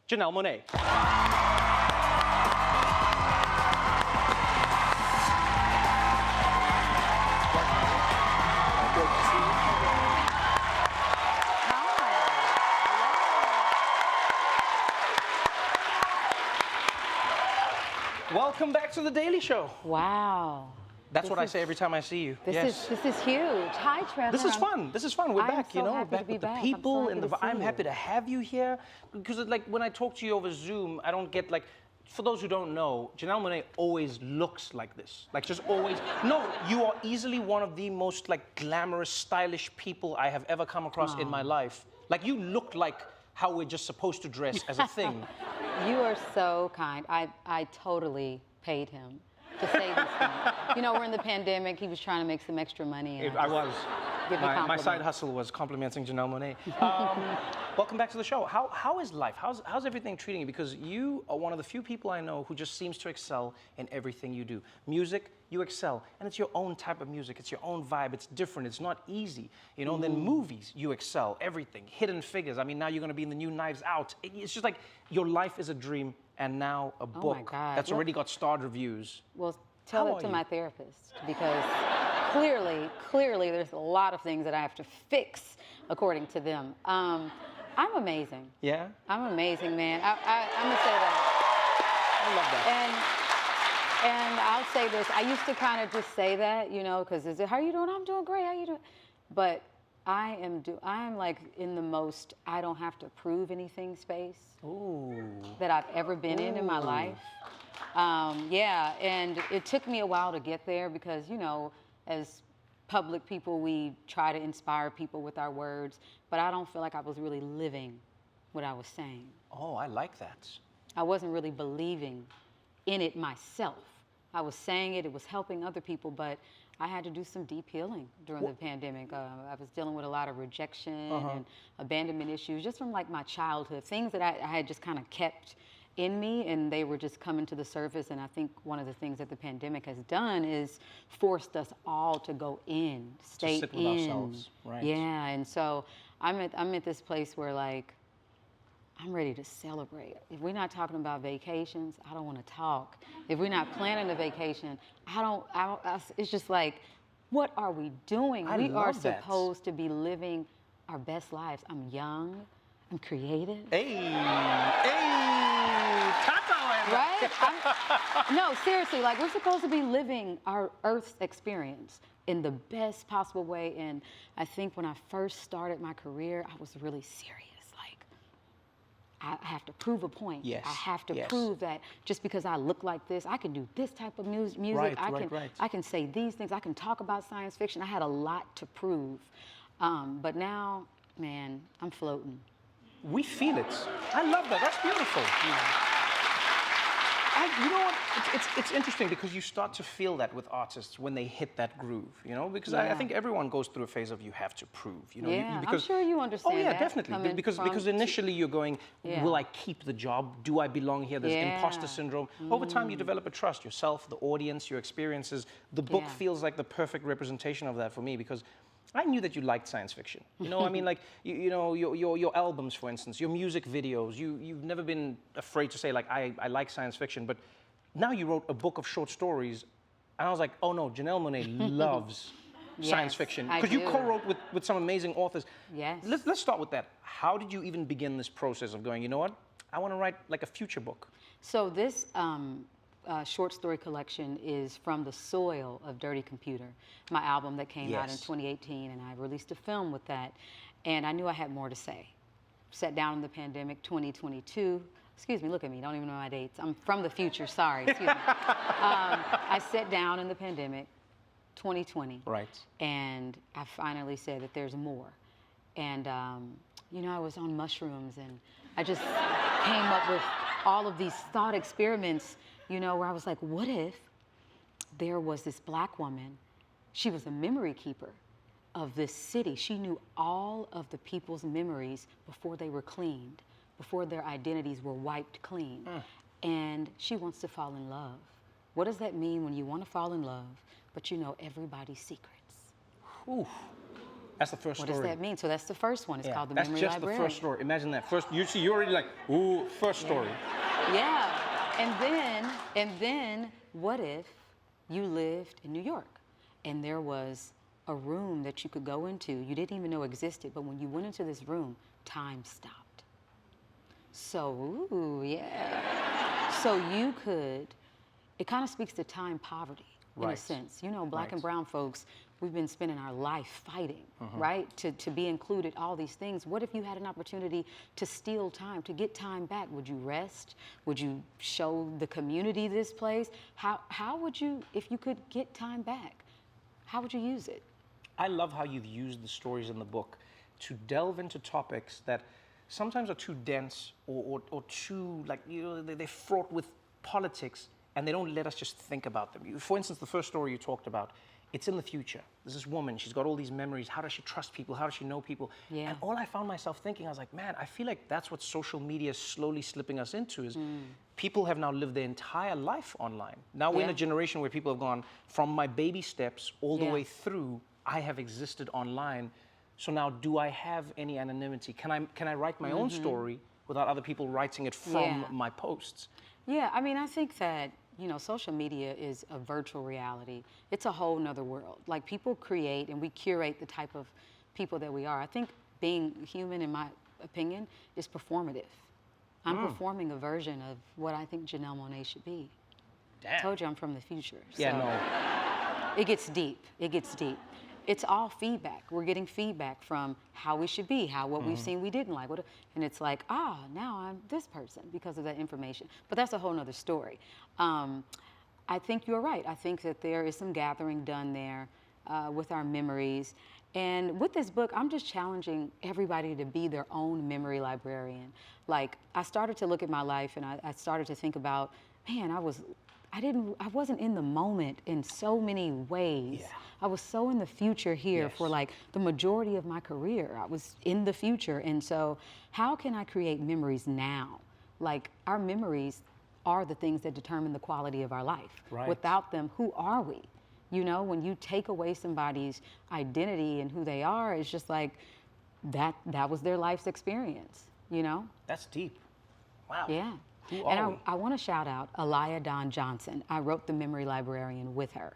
Janelle Monáe. Welcome back to The Daily Show. Wow. That's what I say every time I see you. This is huge. Hi, Trevor. This is fun. This is fun. We're I'm back, so you know, happy back to be with the back. people I'm so and happy to I'm see happy you. to have you here because like when I talk to you over Zoom, I don't get like, for those who don't know, Janelle Monáe always looks like this. Like just always. No, you are easily one of the most like glamorous, stylish people I have ever come across in my life. Like you look like how we're just supposed to dress as a thing. You are so kind. I totally paid him to say this thing. You know, we're in the pandemic. He was trying to make some extra money. And I was. give My side hustle was complimenting Janelle Monáe. Welcome back to the show. How is life? How's everything treating you? Because you are one of the few people I know who just seems to excel in everything you do. Music, you excel, and it's your own type of music. It's your own vibe. It's different. It's not easy, you know. And then movies, you excel. Everything, Hidden Figures. I mean, now you're going to be in the new Knives Out. It's just like your life is a dream, and now a book that's already got starred reviews. Well, tell it to my therapist because clearly, there's a lot of things that I have to fix according to them. I'm amazing. Yeah? I'm amazing, man. I'm gonna say that. I love that. And I'll say this. I used to kind of just say that, you know, because is it, how are you doing? I'm doing great. How you doing? But I am like in the most I don't have to prove anything space that I've ever been in my life. Yeah, and it took me a while to get there because, you know, as public people, we try to inspire people with our words, but I don't feel like I was really living what I was saying. Oh, I like that. I wasn't really believing in it myself. I was saying it, it was helping other people, but I had to do some deep healing during the pandemic. I was dealing with a lot of rejection and abandonment issues just from like my childhood, things that I had just kind of kept in me and they were just coming to the surface. And I think one of the things that the pandemic has done is forced us all to go in, stay to sit with in. ourselves, right? Yeah, and so I'm at this place where like, I'm ready to celebrate. If we're not talking about vacations, I don't want to talk. If we're not planning a vacation, it's just like, what are we doing? We are supposed to be living our best lives. I'm young, I'm creative. Hey, right? No, seriously, like we're supposed to be living our Earth's experience in the best possible way. And I think when I first started my career, I was really serious. I have to prove a point. Yes. I have to prove that just because I look like this, I can do this type of music. Right. I can say these things. I can talk about science fiction. I had a lot to prove. But now, man, I'm floating. We feel it. I love that. That's beautiful. You know what? It's interesting because you start to feel that with artists when they hit that groove, you know? Because I think everyone goes through a phase of you have to prove, you know? Yeah, because, I'm sure you understand that. Oh, yeah, definitely. Because initially you're going, will I keep the job? Do I belong here? There's imposter syndrome. Over time, you develop a trust, yourself, the audience, your experiences. The book feels like the perfect representation of that for me because I knew that you liked science fiction. You know, I mean, like, you know, your albums, for instance, your music videos, you've never been afraid to say, like, I like science fiction, but now you wrote a book of short stories, and I was like, oh no, Janelle Monáe loves science fiction. Because you co-wrote with some amazing authors. Yes. Let's start with that. How did you even begin this process of going, you know what, I want to write like a future book? So this short story collection is from the soil of Dirty Computer, my album that came out in 2018, and I released a film with that, and I knew I had more to say. Sat down in the pandemic, 2022. Excuse me, look at me, don't even know my dates. I'm from the future, sorry, excuse me. I sat down in the pandemic, 2020. Right. And I finally said that there's more. And, you know, I was on mushrooms and I just came up with all of these thought experiments, you know, where I was like, what if there was this black woman, she was a memory keeper of this city. She knew all of the people's memories before they were cleaned, before their identities were wiped clean. And she wants to fall in love. What does that mean when you want to fall in love, but you know everybody's secrets? Ooh. That's the first story. What does that mean? So that's the first one. It's called the Memory That's just Librarian. the first story. Imagine that. First, you see, you're already like, ooh, first story. Yeah. And then, what if you lived in New York and there was a room that you could go into you didn't even know existed, but when you went into this room, time stopped. So, ooh, yeah. So you could, it kind of speaks to time poverty in a sense. You know, black and brown folks, we've been spending our life fighting, right? To be included, all these things. What if you had an opportunity to steal time, to get time back? Would you rest? Would you show the community this place? How would you, if you could get time back, how would you use it? I love how you've used the stories in the book to delve into topics that sometimes are too dense or too, like, you know, they're fraught with politics, and they don't let us just think about them. For instance, the first story you talked about, it's in the future. There's this woman, she's got all these memories. How does she trust people? How does she know people? Yeah. And all I found myself thinking, I was like, man, I feel like that's what social media is slowly slipping us into, is people have now lived their entire life online. Now we're in a generation where people have gone from my baby steps all the way through, I have existed online. So now, do I have any anonymity? Can I write my own story without other people writing it from my posts? Yeah, I mean, I think that, you know, social media is a virtual reality. It's a whole nother world. Like, people create and we curate the type of people that we are. I think being human, in my opinion, is performative. I'm performing a version of what I think Janelle Monáe should be. Damn. I told you I'm from the future. Yeah, so no. It gets deep. It gets deep. It's all feedback. We're getting feedback from how we should be, what we've seen we didn't like. And it's like, now I'm this person because of that information. But that's a whole nother story. I think you're right. I think that there is some gathering done there with our memories. And with this book, I'm just challenging everybody to be their own memory librarian. Like, I started to look at my life and I started to think about, man, I wasn't in the moment in so many ways. Yeah. I was so in the future here for like the majority of my career. I was in the future. And so how can I create memories now? Like, our memories are the things that determine the quality of our life. Right. Without them, who are we? You know, when you take away somebody's identity and who they are, it's just like that was their life's experience, you know? That's deep. Wow. Yeah. Who are we? I want to shout out Aliyah Dawn Johnson. I wrote The Memory Librarian with her.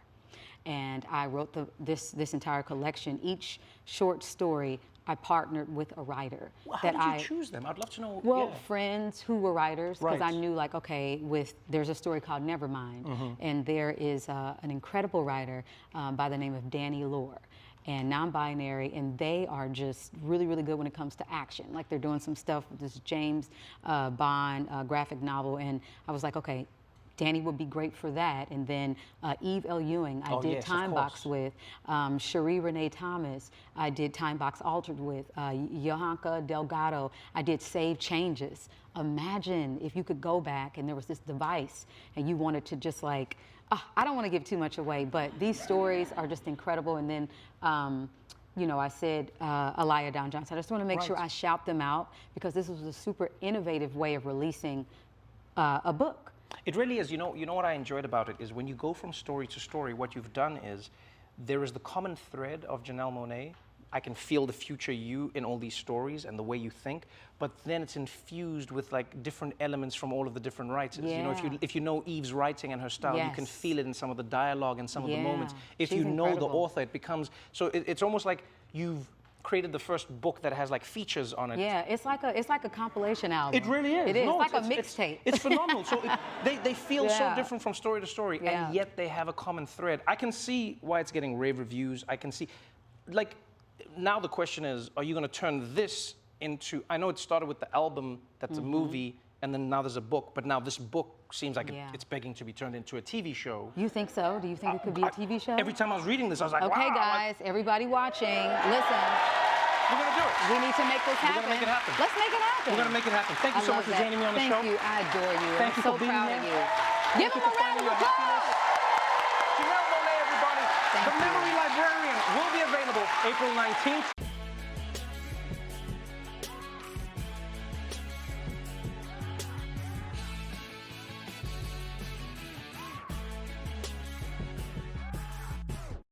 And I wrote this entire collection. Each short story, I partnered with a writer. Well, how did you choose them? I'd love to know. Well, friends who were writers, because Right. I knew, like, okay, there's a story called Nevermind, and there is an incredible writer by the name of Danny Lore, and non-binary, and they are just really, really good when it comes to action. Like, they're doing some stuff with this James Bond graphic novel, and I was like, okay, Danny would be great for that. And then Eve L. Ewing, I did Time Box with. Cherie Renee Thomas, I did Time Box Altered with. Johanka Delgado, I did Save Changes. Imagine if you could go back and there was this device and you wanted to just like, I don't want to give too much away, but these stories are just incredible. And then, you know, I said Aliyah Dawn Johnson. I just want to make sure I shout them out because this was a super innovative way of releasing a book. It really is. You know what I enjoyed about it is when you go from story to story, what you've done is there is the common thread of Janelle Monáe. I can feel the future you in all these stories and the way you think, but then it's infused with like different elements from all of the different writers. Yeah. You know, if you know Eve's writing and her style, you can feel it in some of the dialogue and some of the moments. If She's you know the incredible. author, it becomes, so it's almost like you've created the first book that has like features on it. Yeah, it's like a compilation album. It really is. It is. No, It's like a mixtape. It's phenomenal. So they feel so Yeah. different from story to story, Yeah. and yet they have a common thread. I can see why it's getting rave reviews. I can see, like, now the question is, are you going to turn this into? I know it started with the album, that's a movie, and then now there's a book. But now this book seems like it's begging to be turned into a TV show. You think so? Do you think it could be a TV show? Every time I was reading this, I was like, Okay, wow. guys, everybody watching, listen. We're gonna do it. We need to make this happen. We're gonna make it happen. Let's make it happen. We're gonna make it happen. Thank you so much for joining me on the show. Thank you. I adore you. Thank you I'm for so being proud here. of you. Thank Give you him for a round finding of your applause. Janelle Monáe, everybody. Thank The you. Memory Librarian will be available April 19th.